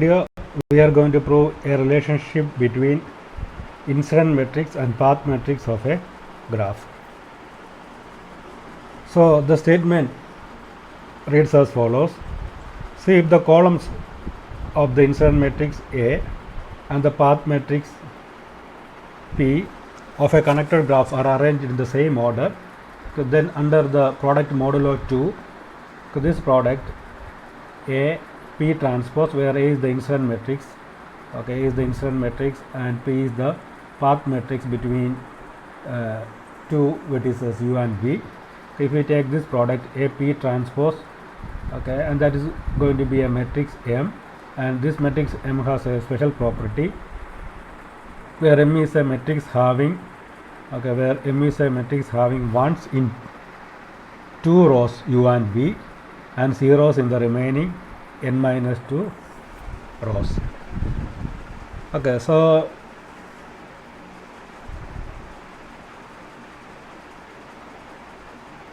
Here we are going to prove a relationship between incident matrix and path matrix of a graph. So the statement reads as follows. See, if the columns of the incident matrix A and the path matrix P of a connected graph are arranged in the same order, then under the product modulo 2, this product A P transpose, where A is the incident matrix, A is the incident matrix and P is the path matrix between two vertices U and V. If we take this product A P transpose, and that is going to be a matrix M, and this matrix M has a special property where M is a matrix having ones in two rows U and V and zeros in the remaining n minus 2 rows. So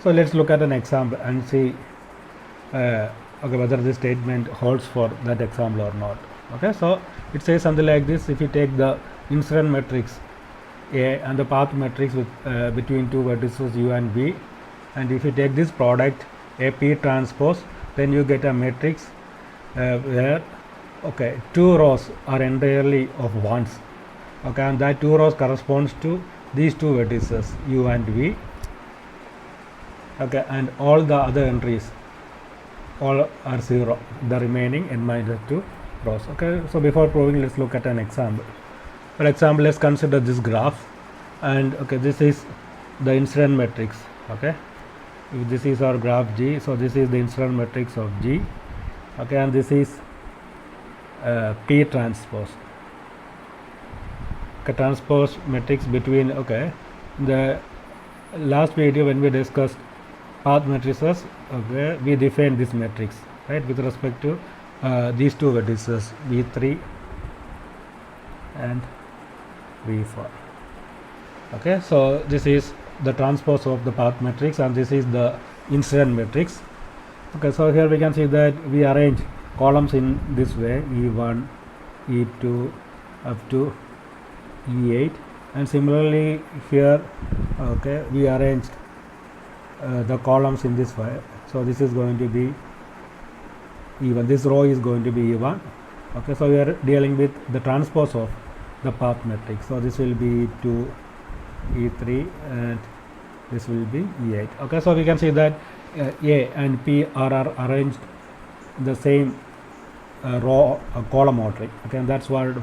let's look at an example and see whether this statement holds for that example or not. So it says something like this: if you take the incident matrix A and the path matrix with between two vertices U and V, and if you take this product A P transpose, then you get a matrix where two rows are entirely of ones, and that two rows corresponds to these two vertices U and V, and all the other entries all are 0, the remaining n minus 2 rows. So before proving, let's look at an example. For example, let's consider this graph, and this is the incident matrix. If this is our graph G, so this is the incident matrix of G, and this is P transpose, transpose matrix between the last video when we discussed path matrices, we defined this matrix with respect to these two vertices V3 and V4. So this is the transpose of the path matrix and this is the incident matrix. So here we can see that we arrange columns in this way: E1, E2 up to E8, and similarly here we arranged the columns in this way. So this is going to be E1, this row is going to be E1. So we are dealing with the transpose of the path matrix. So this will be E2, E3 and this will be E8. So we can see that A and P are arranged in the same row column order. And that's what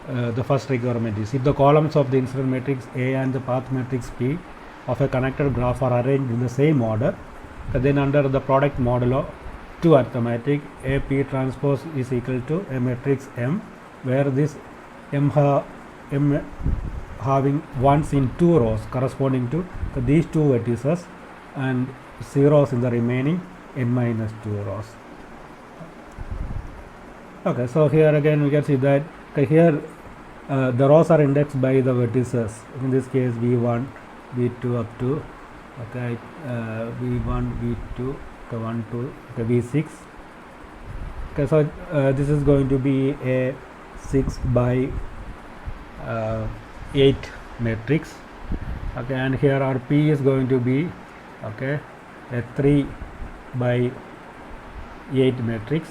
the first requirement is. If the columns of the incident matrix A and the path matrix P of a connected graph are arranged in the same order, then under the product modulo 2 arithmetic, A P transpose is equal to a matrix M, where this M having ones in two rows corresponding to these two vertices and zeros in the remaining n minus 2 rows. So here again we can see that here the rows are indexed by the vertices, in this case V1, V2 up to V1, V2, 1, 2, V6. So this is going to be a 6 by 8 matrix, and here our P is going to be a 3 by 8 matrix,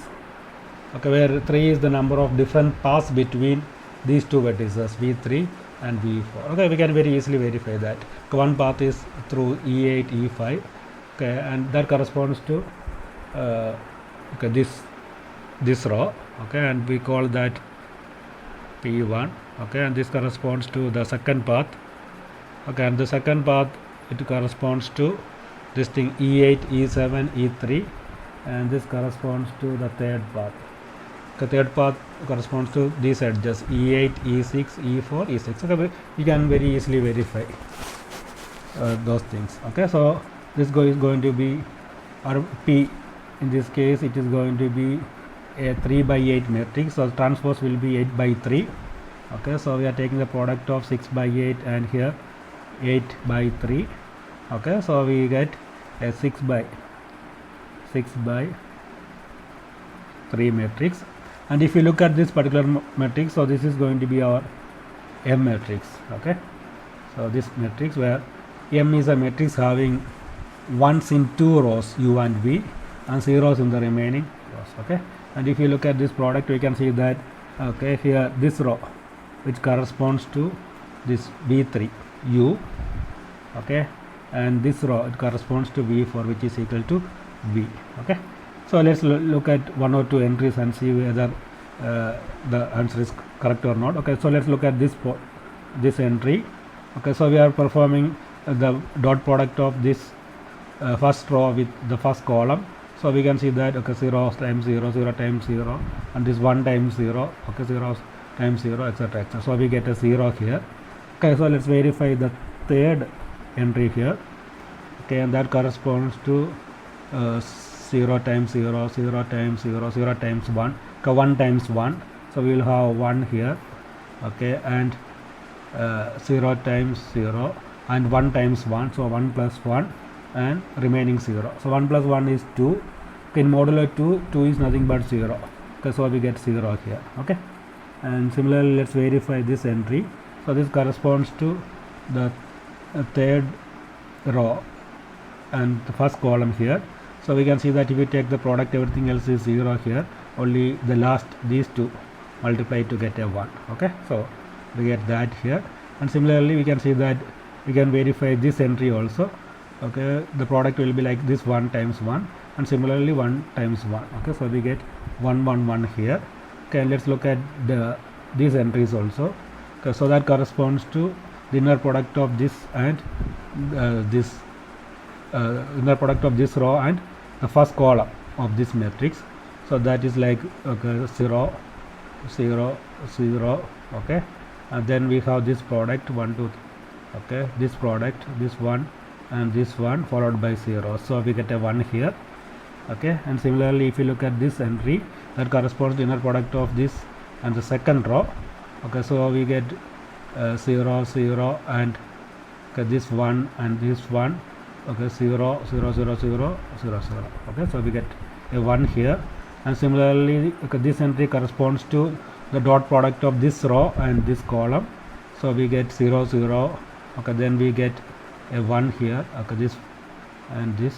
where 3 is the number of different paths between these two vertices V3 and V4. We can very easily verify that one path is through E8, E5, and that corresponds to this row, and we call that P1, and this corresponds to the second path, and the second path, it corresponds to this thing E8, E7, E3, and this corresponds to the third path. The third path corresponds to these edges E8, E6, E4, E6. You can very easily verify those things. So this is going to be our P. In this case, it is going to be a 3 by 8 matrix. So transpose will be 8 by 3. So we are taking the product of 6 by 8 and here 8 by 3. So we get a 6 by 3 matrix. And if you look at this particular matrix, so this is going to be our M matrix. Okay, so this matrix where M is a matrix having ones in two rows U and V and zeros in the remaining rows. Okay, and if you look at this product, we can see that okay, here this row which corresponds to this V3 U, okay, and this row it corresponds to V4 which is equal to V. Okay, so let's look at one or two entries and see whether the answer is correct or not. Okay, so let's look at this entry. Okay, so we are performing the dot product of this first row with the first column. So we can see that okay, 0 times 0, 0 times 0, and this 1 times 0, okay, 0 times 0, etc., etc. So we get a 0 here. Okay, so let's verify the third entry here. Okay, and that corresponds to 0 times 0, 0 times 0, 0 times 1, okay, 1 times 1. So we will have 1 here, okay, and 0 times 0 and 1 times 1, so 1 plus 1 and remaining 0. So 1 plus 1 is 2. Okay, in modulo 2, 2 is nothing but 0. Okay, so we get 0 here. Okay, and similarly let's verify this entry. So this corresponds to the third row and the first column here. So we can see that if we take the product, everything else is 0 here, only the last these two multiply to get a 1. Okay, so we get that here, and similarly we can see that we can verify this entry also. Okay, the product will be like this 1 times 1 and similarly 1 times 1. Okay, so we get 1 1 1 here. Okay, and let's look at these entries also. Okay, so that corresponds to the inner product of this and this inner product of this row and the first column of this matrix. So that is like okay, 0 0 0. Okay, and then we have this product 1 2, okay, this product, this one and this one followed by 0, so we get a 1 here. Okay, and similarly if you look at this entry, that corresponds to inner product of this and the second row. Okay, so we get 0 0 and okay, this one and this one, okay, 0 0 0 0 0 0. Okay, so we get a 1 here, and similarly okay, this entry corresponds to the dot product of this row and this column, so we get 0 0. Okay, then we get a 1 here, okay, this and this,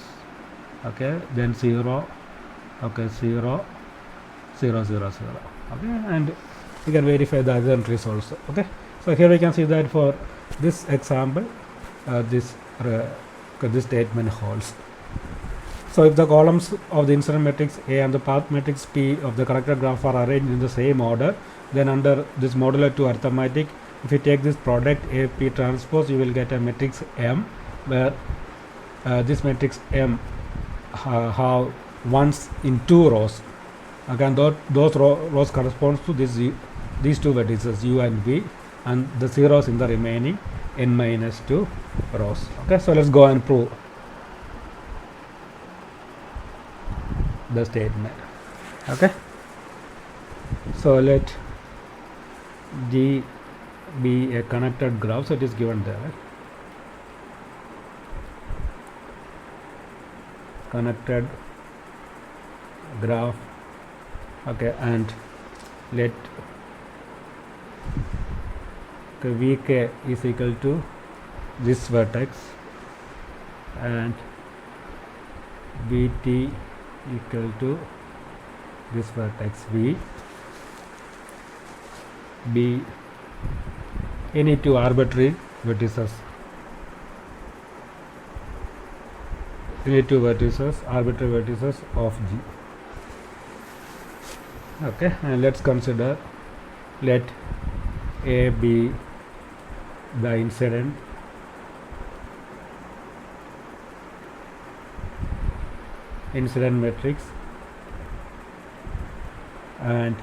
okay, then 0, okay, 0 0 0 0. Okay, and we can verify the other entries also. Okay, so here we can see that for this example this statement holds. So if the columns of the incident matrix A and the path matrix P of the corrected graph are arranged in the same order, then under this modular 2 arithmetic, if you take this product A P transpose, you will get a matrix M, where this matrix M have ones in two rows. Again, those rows corresponds to these two vertices U and V, and the zeros in the remaining n minus 2 rows. Okay, so let's go and prove the statement. Okay, so let G be a connected graph, so it is given there, right? Connected graph. Okay, and let Vk is equal to this vertex and Vt equal to this vertex V. Be any two arbitrary vertices, arbitrary vertices of G. Okay, and let's consider, let A be the incident matrix and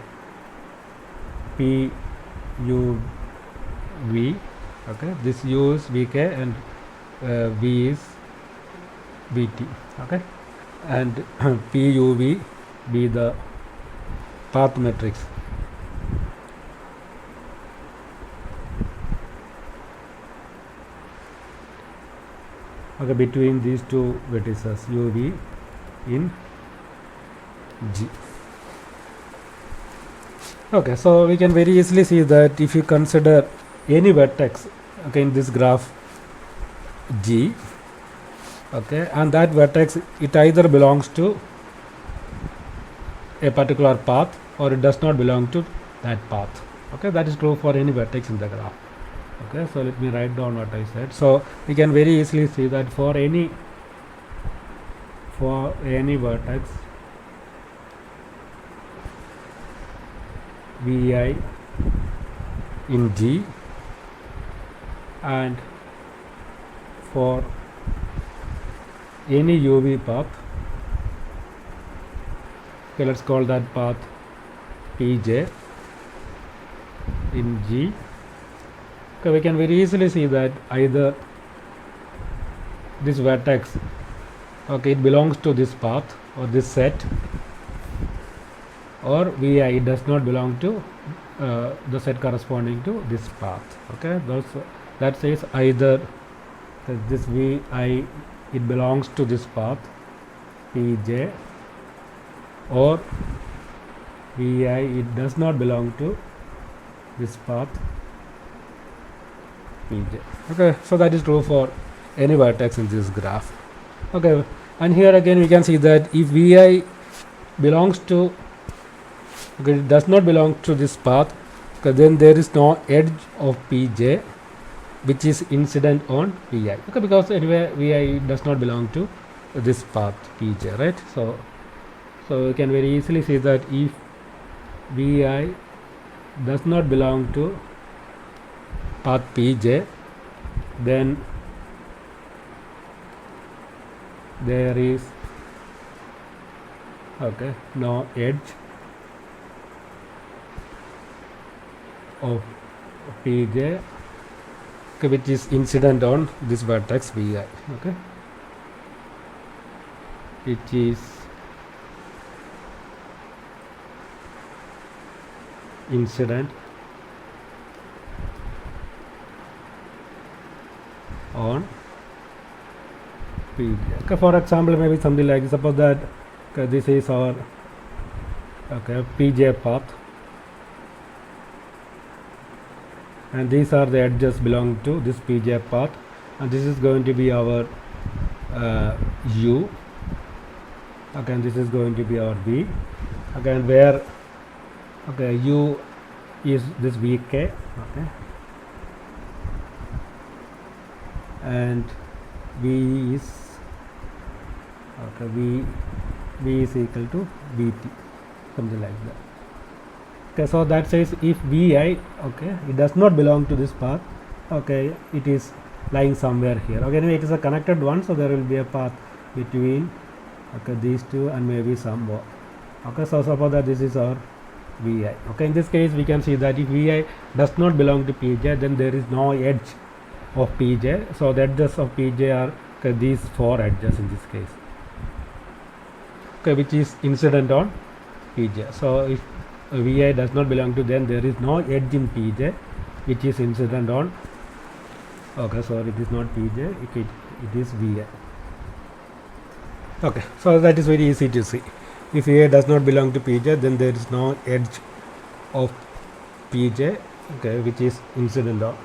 P U V. Okay, this U is Vk and V is Vt. Okay, and P U V be the path matrix. Okay, between these two vertices U V in G. Okay, so we can very easily see that if you consider any vertex, okay, in this graph G, okay, and that vertex, it either belongs to a particular path or it does not belong to that path. Okay, that is true for any vertex in the graph. Okay, so let me write down what I said. So we can very easily see that for any vertex Vi in G, and for any UV path, okay, let's call that path Pj in G. Okay, we can very easily see that either this vertex, okay, it belongs to this path or this set, or Vi, it does not belong to the set corresponding to this path. Okay, that says either this Vi, it belongs to this path Pj, or Vi, it does not belong to this path Pj. Okay, so that is true for any vertex in this graph. Okay, and here again we can see that if Vi belongs to, okay, it does not belong to this path, okay, then there is no edge of Pj which is incident on Vi. Okay, because anyway Vi does not belong to this path Pj, right? So we can very easily see that if Vi does not belong to path Pj, then there is, okay, no edge of Pj, okay, which is incident on this vertex Vi. Okay, which is incident on Pj. Okay, for example, maybe something like, suppose that, okay, this is our, okay, Pj path, and these are the edges belong to this Pj path, and this is going to be our U, okay, and this is going to be our V, okay, and where, okay, U is this Vk, okay, and V is, okay, V is equal to Vt, something like that. Okay, so that says if Vi, okay, it does not belong to this path, okay, it is lying somewhere here. Okay, anyway, it is a connected one, so there will be a path between, okay, these two and maybe some more. Okay, so suppose that this is our Vi. Okay, in this case we can see that if Vi does not belong to Pj, then there is no edge of Pj. So the edges of Pj are, okay, these four edges in this case, okay, which is incident on Pj. So if Vi does not belong to, then there is no edge in Pj which is incident on, okay, sorry, it is not Pj, it is Vi. Okay, so that is very easy to see. If Vi does not belong to Pj, then there is no edge of Pj, okay, which is incident on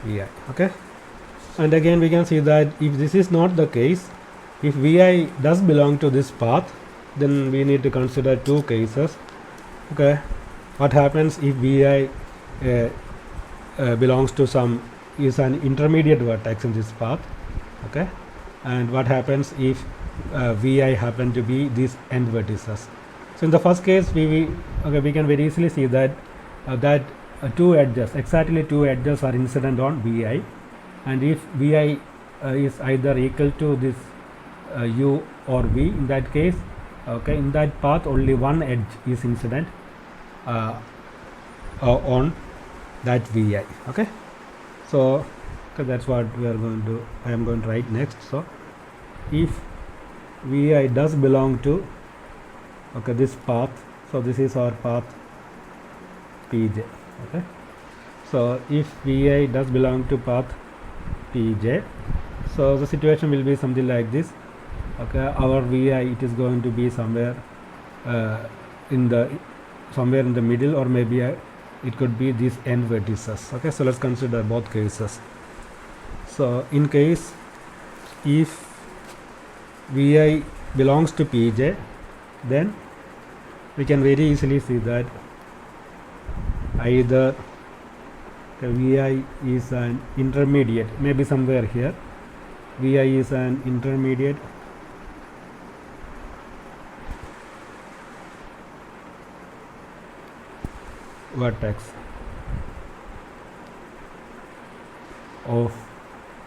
Vi. Okay, and again we can see that if this is not the case, if Vi does belong to this path, then we need to consider two cases. Okay, what happens if Vi belongs to some, is an intermediate vertex in this path, okay, and what happens if Vi happen to be these end vertices. So in the first case, we can very easily see that two edges, exactly two edges are incident on Vi, and if Vi is either equal to this U or V, in that case, okay, in that path only one edge is incident on that Vi. Okay, so okay, that's what we are going to, I am going to write next. So if Vi does belong to, okay, this path, so this is our path Pj. Okay, so if Vi does belong to path Pj, so the situation will be something like this. Okay, our Vi, it is going to be somewhere in the somewhere in the middle, or maybe it could be these n vertices. Okay, so let's consider both cases. So in case if Vi belongs to Pj, then we can very easily see that either Vi is an intermediate, maybe somewhere here, Vi is an intermediate vertex of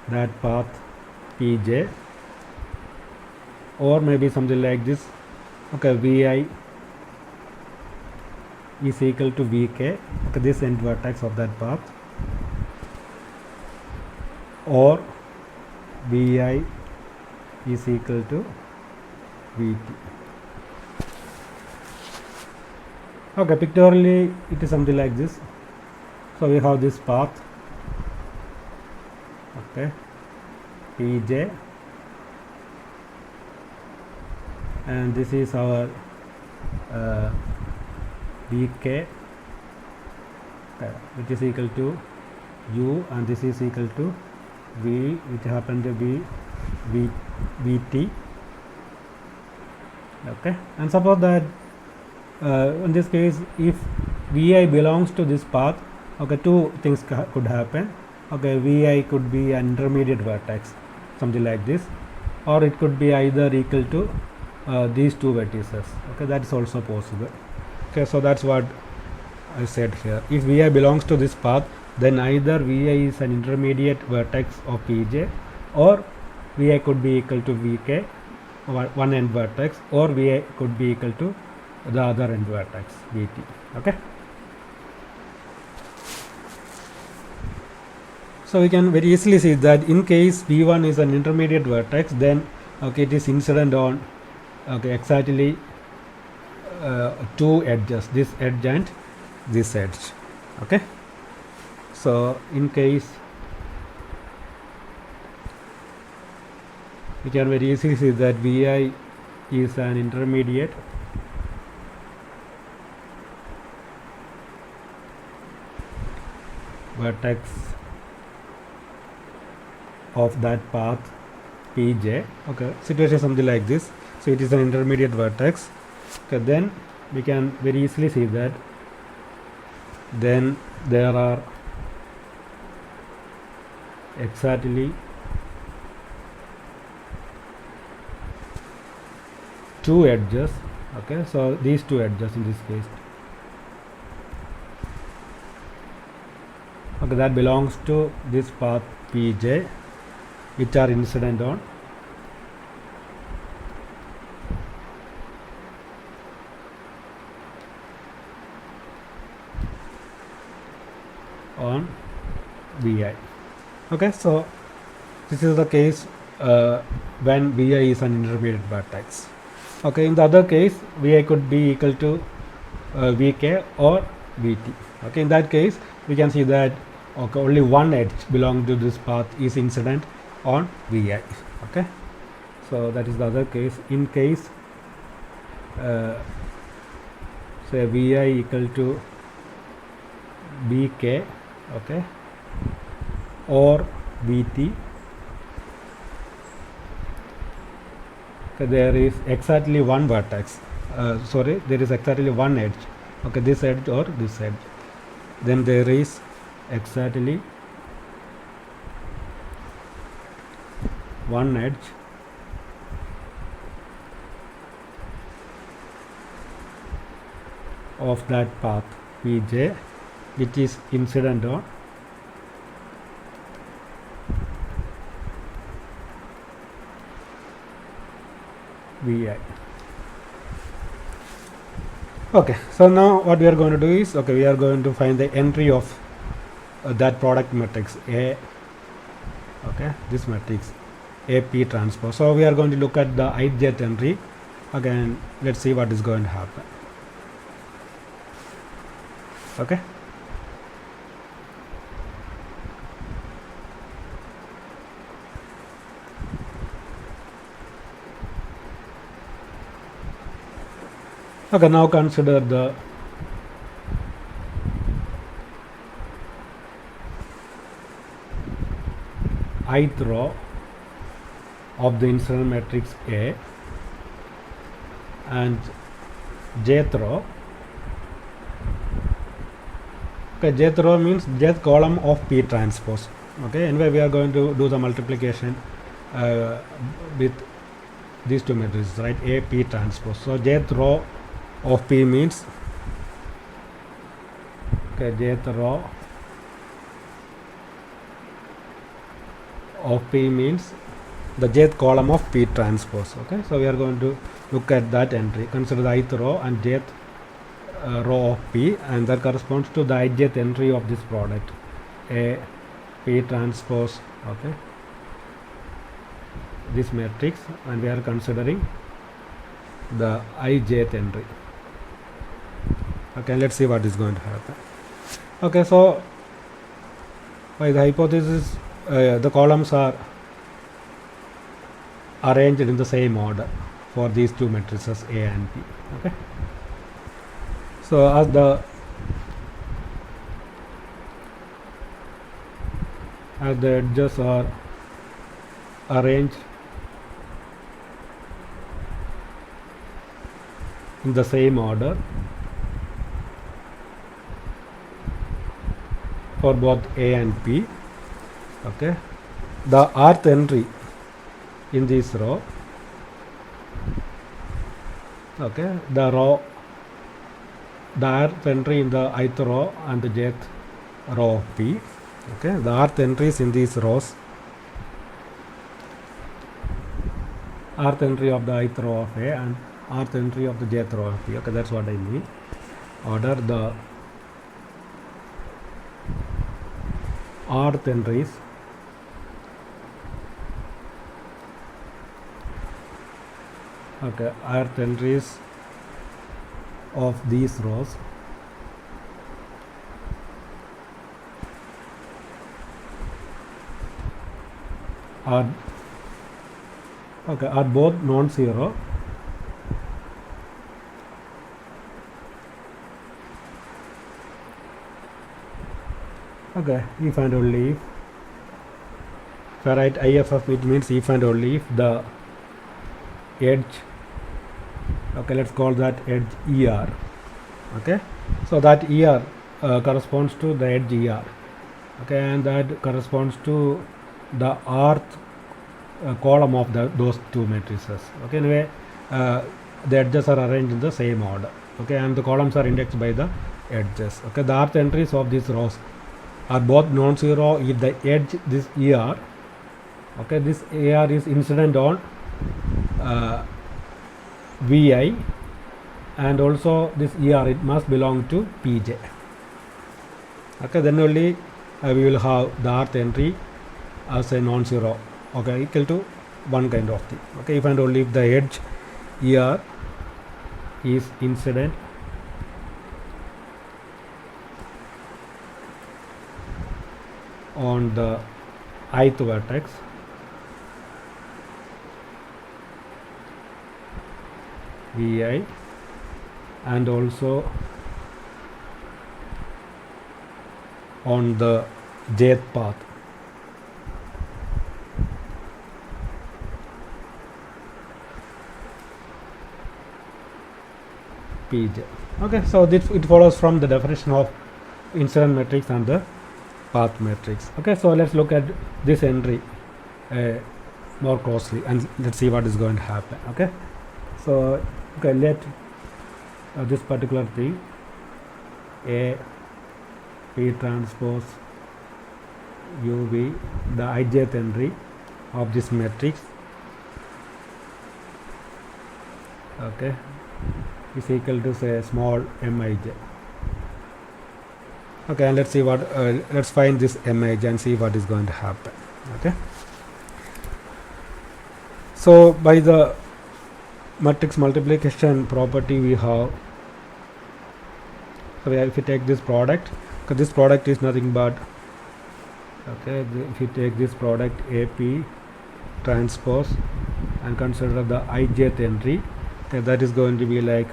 that path Pj, or maybe something like this. Okay, Vi is equal to Vk, okay, this end vertex of that path, or Vi is equal to Vt. Okay, pictorially it is something like this. So we have this path, okay, Pj, and this is our Vk, which is equal to u, and this is equal to v, which happen to be Vt. Okay, and suppose that in this case, if Vi belongs to this path, okay, two things could happen. Okay, Vi could be an intermediate vertex, something like this, or it could be either equal to these two vertices. Okay, that is also possible. Okay, so that's what I said here. If Vi belongs to this path, then either Vi is an intermediate vertex of Pj, or Vi could be equal to Vk, one end vertex, or Vi could be equal to the other end vertex Vt. Okay, so we can very easily see that in case V1 is an intermediate vertex, then okay, it is incident on okay exactly two edges, this edge and this edge. Okay, so in case we can very easily see that Vi is an intermediate vertex of that path Pj. Okay, situation something like this. So it is an intermediate vertex. Okay, then we can very easily see that then there are exactly two edges. Okay, so these two edges in this case, okay, that belongs to this path Pj, which are incident on Vi. Okay, so this is the case when Vi is an intermediate vertex. Okay, in the other case, Vi could be equal to Vk or Vt. Okay, in that case, we can see that okay, only one edge belonging to this path is incident on Vi. Okay, so that is the other case. In case say Vi equal to Vk, okay, or Vt, okay, there is exactly one vertex, there is exactly one edge, okay, this edge or this edge, then there is exactly one edge of that path Pj, which is incident on Vi. Okay, so now what we are going to do is, okay, we are going to find the entry of that product matrix A, okay, this matrix AP transpose. So we are going to look at the ith entry. Again, let's see what is going to happen. Okay, okay, now consider the ith row of the incident matrix A and jth row. Okay, jth row means jth column of P transpose. Okay, anyway we are going to do the multiplication with these two matrices, right? A P transpose. So jth row of P means, okay, jth row of P means the jth column of P transpose. Okay, so we are going to look at that entry. Consider the ith row and jth row of P, and that corresponds to the ijth entry of this product, A P transpose. Okay, this matrix, and we are considering the ijth entry. Okay, let's see what is going to happen. Okay, so by the hypothesis, the columns are arranged in the same order for these two matrices A and P. Okay, so as the edges are arranged in the same order for both A and P. Okay, the rth entry in this row, okay, the rth entry in the ith row and the jth row of P. Okay, the rth entries in these rows, rth entry of the ith row of A and rth entry of the jth row of P. Okay, that's what I mean. Order the rth entries rth entries of these rows are both non-zero. Okay, if and only if I write IFF, it means if and only if the edge, okay, let's call that edge ER. Okay, so that ER corresponds to the edge ER. Okay, and that corresponds to the rth column of those two matrices. Okay, anyway, the edges are arranged in the same order. Okay, and the columns are indexed by the edges. Okay, the rth entries of these rows are both non-zero if the edge, this ER, okay, this ER is incident on Vi, and also this ER, it must belong to Pj. Okay, then only we will have the rth entry as a non-zero, okay, equal to one kind of thing. Okay, if and only if the edge ER is incident on the ith vertex Vi and also on the jth path Pj. Okay, so this it follows from the definition of incident matrix and the path matrix. Okay, so let's look at this entry more closely and let's see what is going to happen. Okay, so okay, let this particular thing A P transpose UV, the ijth entry of this matrix, okay, is equal to say small mij. Okay, and let's see what let's find this mij and see what is going to happen. Okay, so by the matrix multiplication property we have, so if you take this product, because this product is nothing but, okay, if you take this product AP transpose and consider the ijth entry, okay, that is going to be like,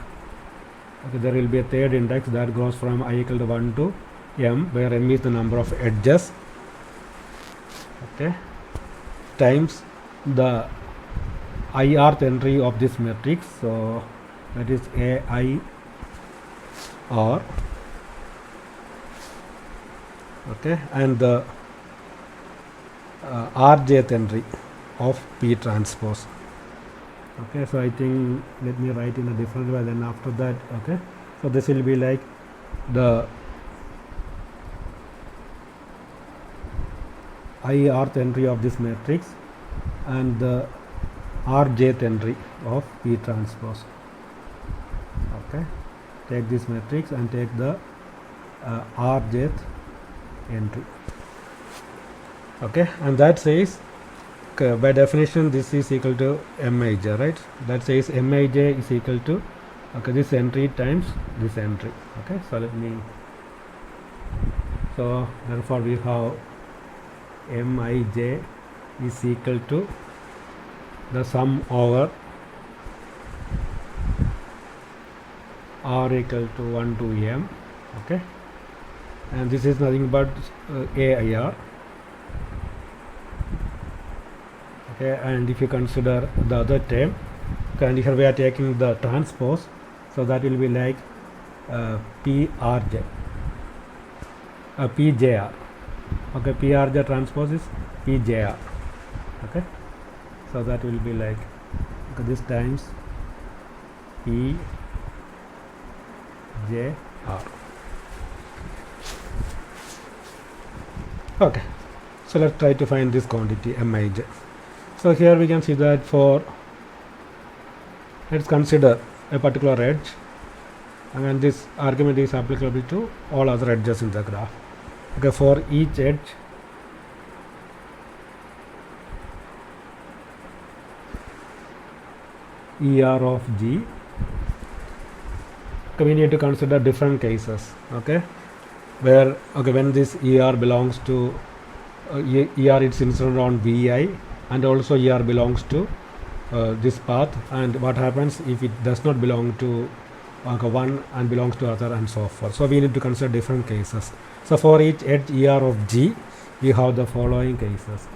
okay, there will be a third index that goes from I equal to 1 to m, where m is the number of edges. Okay, times the IRth entry of this matrix. So that is AIR, okay, and the rjth entry of P transpose. Okay, so I think let me write in a different way. Then after that, okay, so this will be like the IRth entry of this matrix and the rjth entry of P transpose. Okay, take this matrix and take the rjth entry. Okay, and that says, okay, by definition this is equal to Mij, right? That says Mij is equal to, okay, this entry times this entry. Okay, so let me, so therefore we have Mij is equal to the sum over r equal to 1 to m, okay, and this is nothing but AIR. Okay, and if you consider the other term, okay, and here we are taking the transpose, so that will be like PRJ, PJR. Okay, PRJ transpose is PJR. Okay, so that will be like, okay, this times PJR. Okay, so let's try to find this quantity Mij. So here we can see that for, let's consider a particular edge, and this argument is applicable to all other edges in the graph. Okay, for each edge ER of G, okay, we need to consider different cases, okay, where, okay, when this ER belongs to ER, it's incident on Vi, and also ER belongs to this path, and what happens if it does not belong to one and belongs to other, and so forth. So we need to consider different cases. So for each edge ER of G, we have the following cases.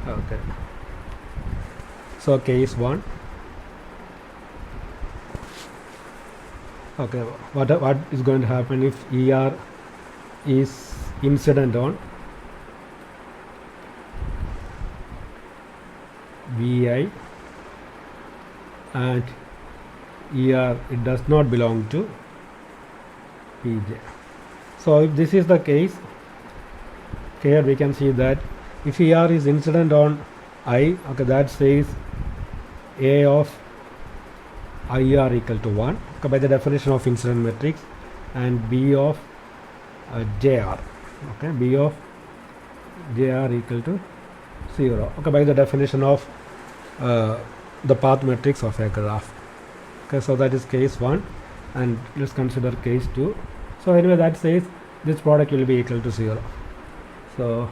Okay, so case 1. Okay, what is going to happen if ER is incident on Vi and ER it does not belong to Pj. So if this is the case, here we can see that if ER is incident on I, okay, that says A of IR equal to 1, okay, by the definition of incident matrix, and B of JR, okay, B of JR equal to 0, okay, by the definition of the path matrix of a graph. Okay, so that is case 1, and let's consider case 2. So anyway, that says this product will be equal to 0. So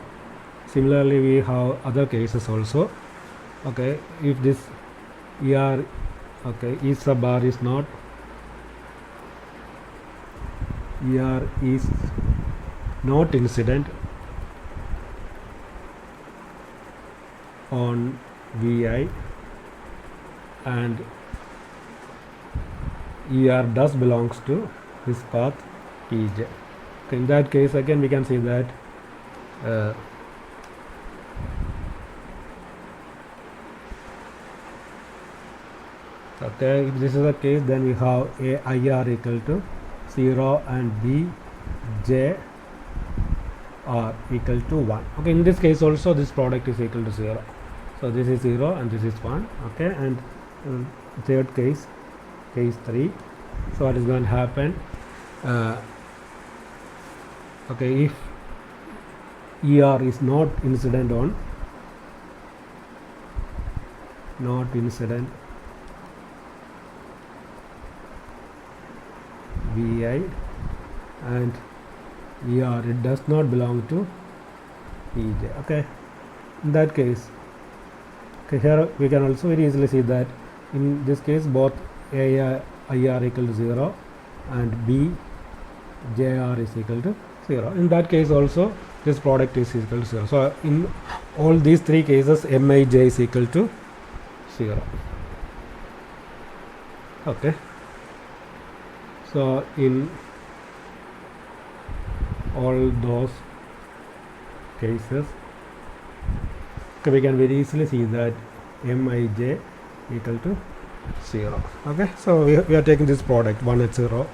similarly we have other cases also. Okay, if this ER, okay, E sub R is not, ER is not incident on Vi and ER does belongs to this path Pj. Okay, in that case again we can see that okay, if this is the case, then we have AIR equal to 0 and BJR equal to 1. Okay, in this case also this product is equal to 0. So this is 0 and this is 1. Okay, and third case, case 3. So what is going to happen? Okay, if ER is not incident on, not incident Vi and ER it does not belong to Pj. Okay, in that case, okay, here we can also very easily see that in this case both IR equal to 0 and bjr is equal to 0. In that case also this product is equal to 0. So in all these three cases mij is equal to 0. Okay, so in all those cases, okay, we can very easily see that mij equal to 0. Okay, so we are taking this product 1 at 0,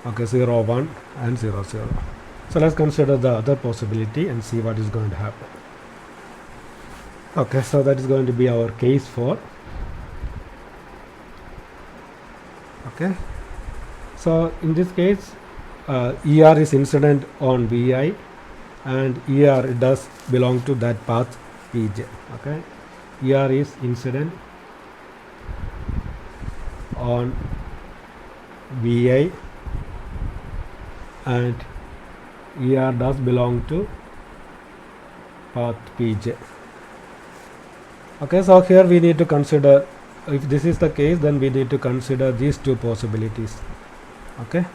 okay, 0 1 and 0 0. So let's consider the other possibility and see what is going to happen. Okay, so that is going to be our case 4. Okay, so in this case er is incident on vi and er does belong to that path pj. Okay, er is incident on vi and er does belong to path pj. Okay, so here we need to consider, if this is the case, then we need to consider these two possibilities. Okay,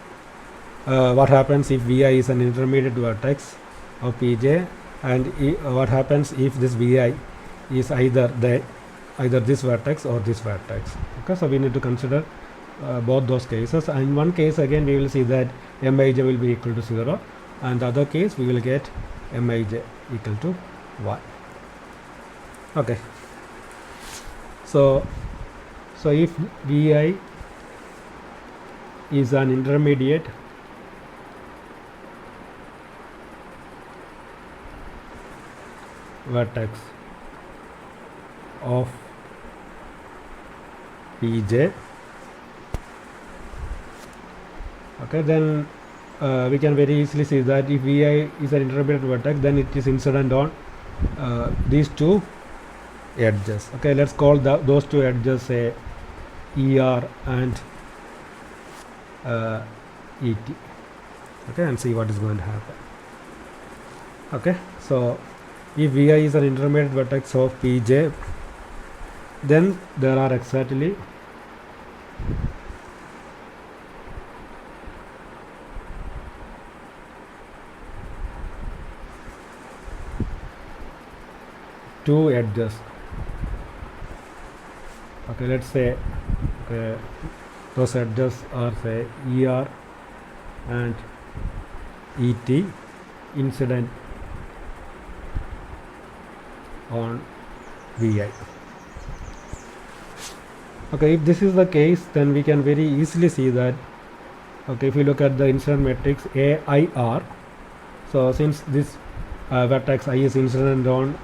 what happens if vi is an intermediate vertex of pj, and what happens if this vi is either this vertex or this vertex. Okay, so we need to consider both those cases, and in one case again we will see that mij will be equal to 0, and the other case we will get mij equal to 1. Okay, so if vi is an intermediate vertex of pj, okay, then we can very easily see that if vi is an intermediate vertex, then it is incident on these two edges. Okay, let's call those two edges say er and et. Okay, and see what is going to happen. Okay, so if vi is an intermediate vertex of pj, then there are exactly two edges. Okay, let's say okay, those edges are say er and et incident on vi. Okay, if this is the case, then we can very easily see that, okay, if you look at the incident matrix AIR, so since this vertex I is incident on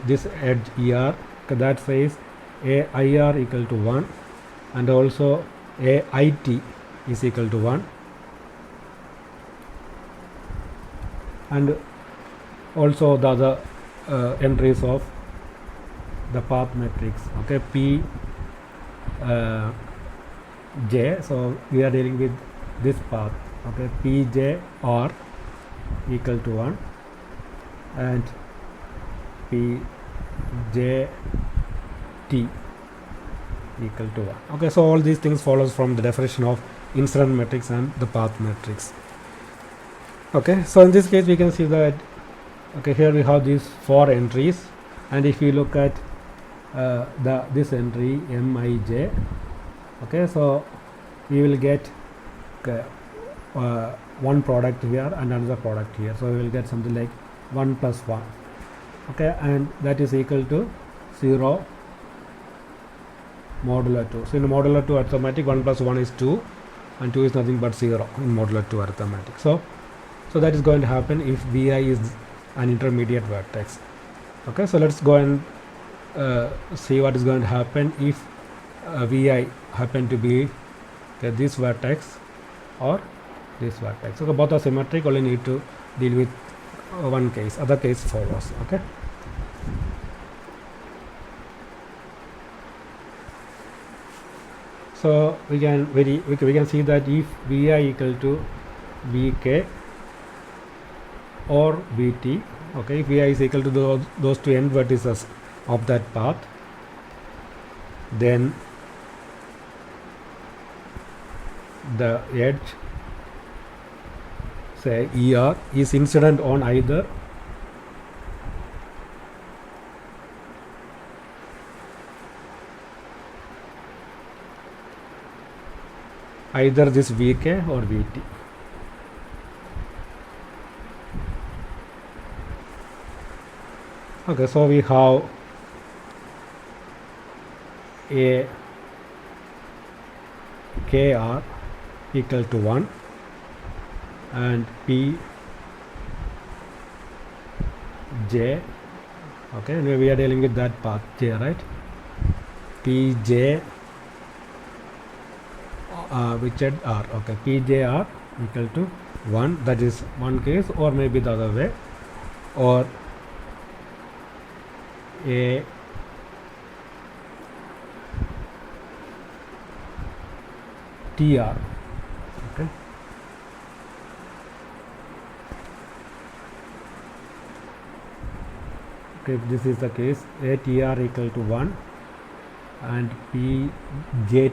this edge ER, okay, that says AIR equal to 1, and also AIT is equal to 1, and also the other entries of the path matrix, okay, P J. So we are dealing with this path, okay, Pj R equal to 1 and Pj T equal to 1. Okay, so all these things follows from the definition of incident matrix and the path matrix. Okay, so in this case we can see that, okay, here we have these 4 entries, and if you look at this entry mij, okay, so we will get one product here and another product here, so we will get something like 1 plus 1, okay, and that is equal to 0 modulo 2. So in modulo 2 arithmetic, 1 plus 1 is 2 and 2 is nothing but 0 in modulo 2 arithmetic. So that is going to happen if vi is an intermediate vertex. Okay, so let's go and see what is going to happen if vi happen to be this vertex or this vertex. Okay, both are symmetric, only need to deal with one case, other case follows. Okay, so we can see that if vi equal to vk or vt, okay, if vi is equal to those two end vertices of that path, then the edge, say ER, is incident on either this VK or VT. Okay, so we have a KR equal to 1 and PJ, okay, and we are dealing with that path J, right? PJ which at R, okay, PJR equal to 1, that is one case, or maybe the other way, or a TR, okay. Okay, if this is the case, ATR equal to 1 and PJ,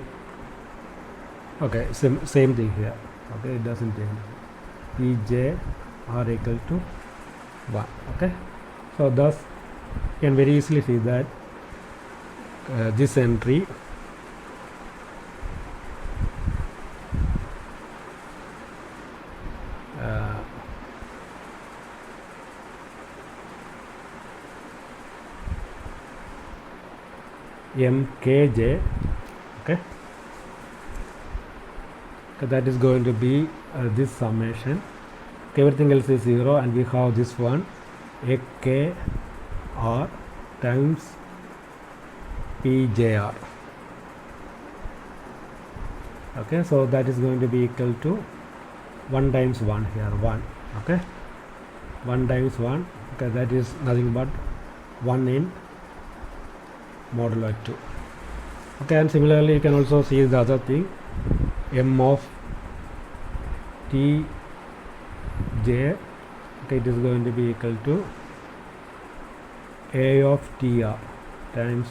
okay, same thing here, okay, it doesn't change, PJ are equal to 1, okay. So thus you can very easily see that this entry MKJ, okay, that is going to be this summation, okay, everything else is 0, and we have this one AKR times PJR, okay. So that is going to be equal to 1 times 1 here, 1, okay, 1 times 1, okay, that is nothing but 1 in modulo 2, okay. And similarly you can also see the other thing, M of TJ, okay, it is going to be equal to A of TR times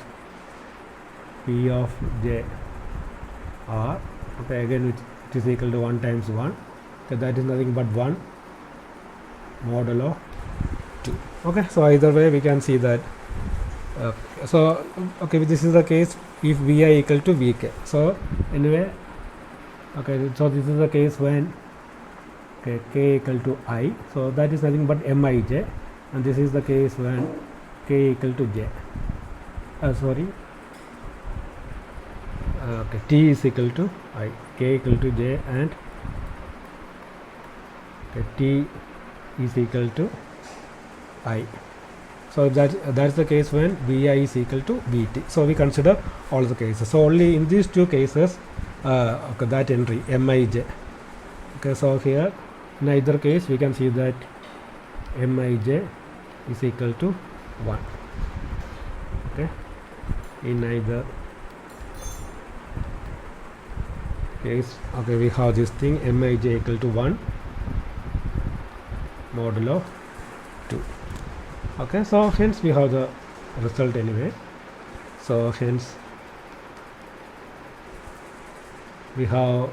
P of JR, okay, again it is equal to 1 times 1, okay, that is nothing but 1 modulo 2, okay. So either way we can see that so okay, this is the case if Vi equal to Vk. So anyway, okay, so this is the case when, okay, K equal to I, so that is nothing but Mij, and this is the case when K equal to J, sorry, okay, T is equal to I, K equal to J, and okay, T is equal to I. So that's the case when Vi is equal to Vt. So we consider all the cases. So only in these two cases, okay, that entry Mij. Okay, so here in either case we can see that Mij is equal to 1. Okay, in either case, okay, we have this thing Mij equal to 1 modulo 2. Okay, so hence we have the result anyway. So hence we have,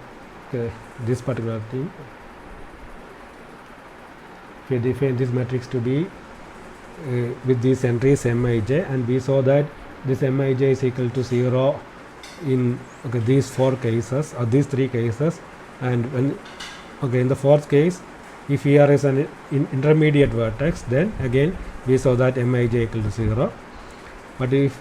okay, this particular thing. We define this matrix to be with these entries Mij, and we saw that this Mij is equal to 0 in, okay, these 4 cases or these 3 cases, and when, okay, in the fourth case, if ER is an intermediate vertex, then again we saw that Mij equal to 0. But if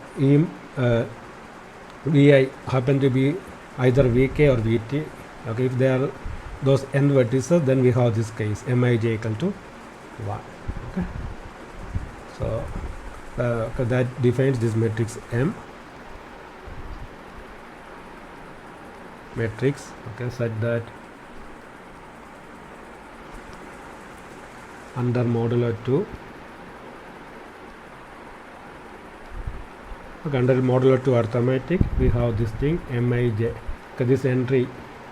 Vi happen to be either Vk or Vt, okay, if they are those n vertices, then we have this case Mij equal to 1. Okay, so that defines this matrix M matrix, okay, such that under modulo 2, okay, under modulo 2 arithmetic we have this thing Mij, okay, this entry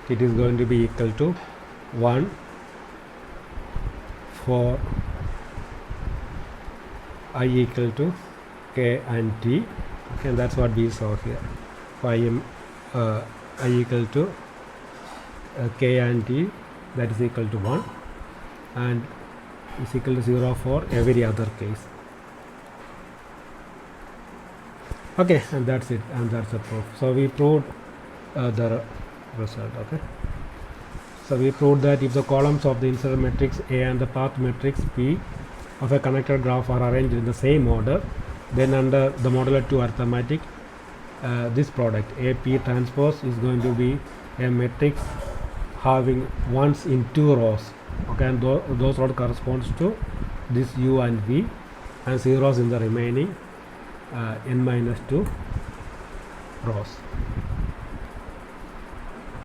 it is going to be equal to 1 for I equal to K and T, okay, and that's what we saw here. For I equal to k and t, that is equal to 1, and is equal to 0 for every other case. Okay, and that's it, and that's the proof. So we proved the result. Okay, so we proved that if the columns of the incident matrix A and the path matrix P of a connected graph are arranged in the same order, then under the modular 2 arithmetic, this product AP transpose is going to be a matrix having ones in 2 rows. Okay, and those rows corresponds to this U and V, and zeros in the remaining n minus 2 rows.